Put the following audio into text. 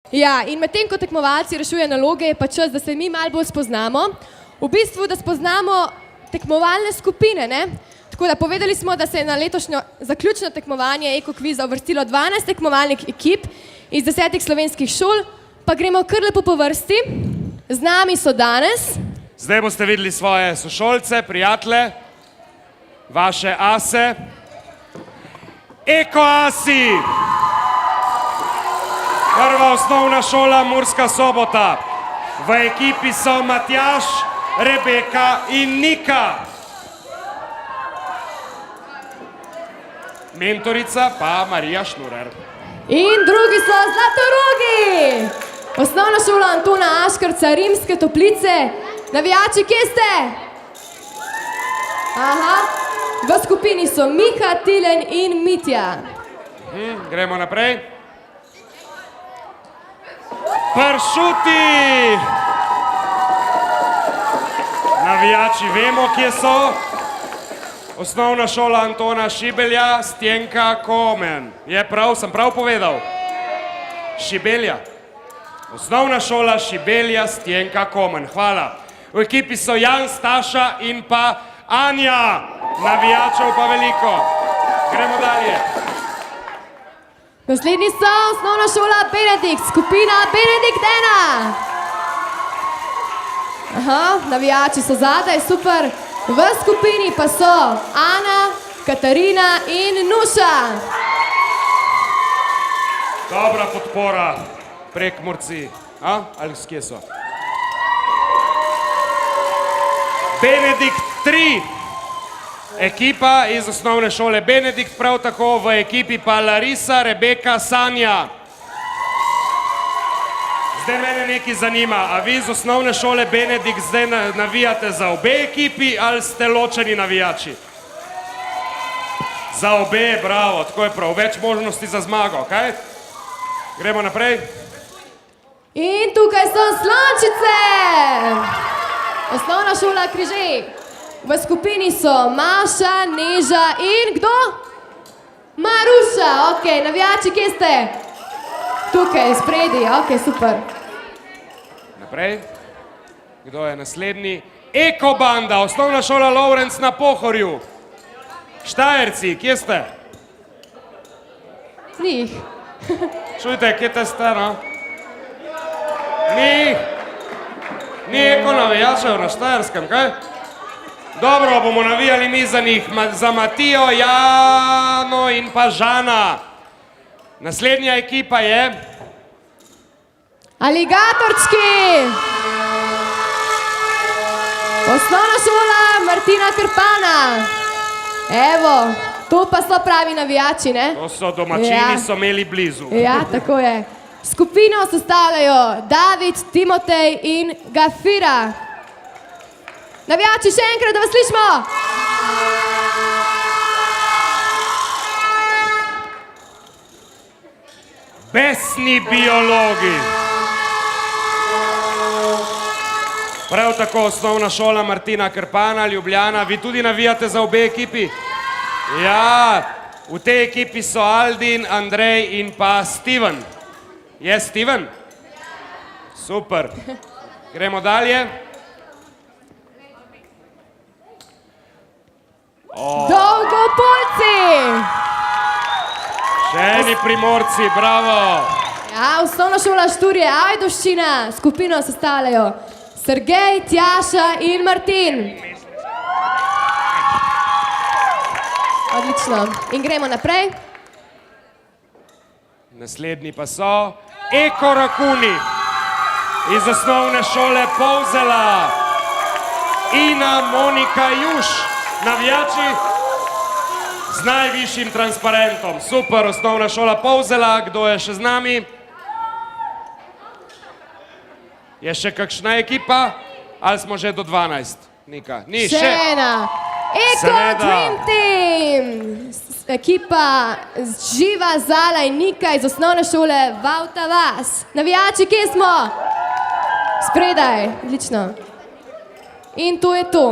Ja, in medtem ko tekmovalci rešujejo naloge, je pa čas, da se mi malo bolj spoznamo. V bistvu, da spoznamo tekmovalne skupine, ne? Tako da povedali smo, da se je na letošnjo zaključno tekmovanje Eko-kviza uvrstilo 12 tekmovalnih ekip iz 10 slovenskih šol, pa gremo kar lepo po vrsti. Z nami so danes. Zdaj boste videli svoje sošolce, prijatelje, vaše ase. Eko-asi! Prva osnovna šola Murska Sobota. V ekipi so Matjaž, Rebeka in Nika. Mentorica pa Marija Šnurer. In drugi so Zlatorogi! Osnovna šola Antona Aškarca, Rimske Toplice. Navijači, kje ste? Aha, v skupini so Miha, Tilen in Mitja. Gremo naprej. Pršuti! Navijači vemo, kje so. Osnovna šola Antona Šibelja, Stjenka Komen. Je prav, sem prav povedal? Šibelja. Osnovna šola Šibelja, Stjenka Komen. Hvala. V ekipi so Jan, Staša in pa Anja. Navijačev pa veliko. Gremo dalje. Naslednji so osnovna šola Benedikt, skupina Benedikt 1. Aha, navijači so zadaj, super. V skupini pa so Ana, Katarina in Nuša. Dobra podpora Prekmurci. Ali kje so? Benedikt 3. Ekipa iz osnovne šole Benedikt, prav tako v ekipi pa Larisa, Rebeka, Sanja. Zdaj mene nekaj zanima, a vi iz osnovne šole Benedikt zdaj navijate za obe ekipi ali ste ločeni navijači? Za obe, bravo, tako je prav, več možnosti za zmago, kaj? Gremo naprej. In tukaj so Slončice! Osnovna šola Križej. V skupini so Maša, Neža in kdo? Maruša, ok, navijači, kje ste? Tukaj, spredi, ok, super. Naprej. Kdo je naslednji? Eko-banda, osnovna šola Lovrenc na Pohorju. Štajerci, kje ste? Njih. Čujte, kje te ste, no? Ni eko-navijačev na Štajerskem, kaj? Dobro, bomo navijali mi za njih, za Matijo, Jano in pa Žana. Naslednja ekipa je... Aligatorčki! Osnovna šola Martina Krpana. Evo, to pa so pravi navijači, ne? To so domačini, so imeli blizu. Ja, tako je. Skupino sestavljajo David, Timotej in Gafira. Navijači, še enkrat, da vas slišimo! Besni biologi. Prav tako osnovna šola Martina Krpana, Ljubljana. Vi tudi navijate za obe ekipi? Ja, v tej ekipi so Aldin, Andrej in pa Steven. Je Steven? Super. Gremo dalje. Dolgopolci! Še eni Primorci, bravo. Ja, osnovna šola Šturje, Ajdovščina. Skupino sestavljajo Sergej, Tjaša in Martin. Odlično. In gremo naprej. Naslednji pa so Eko-rakuni iz osnovne šole Polzela. Ina, Monika, Juš. Navijači z najvišjim transparentom. Super, osnovna šola Polzela. Kdo je še z nami? Je še kakšna ekipa? Ali smo že do 12? Nika. Ni še. Še ena. Eko Dream Team. Ekipa Živa, Zala in Nika iz osnovne šole Vauta Vas. Navijači, kje smo? Spredaj. Odlično. In to je to.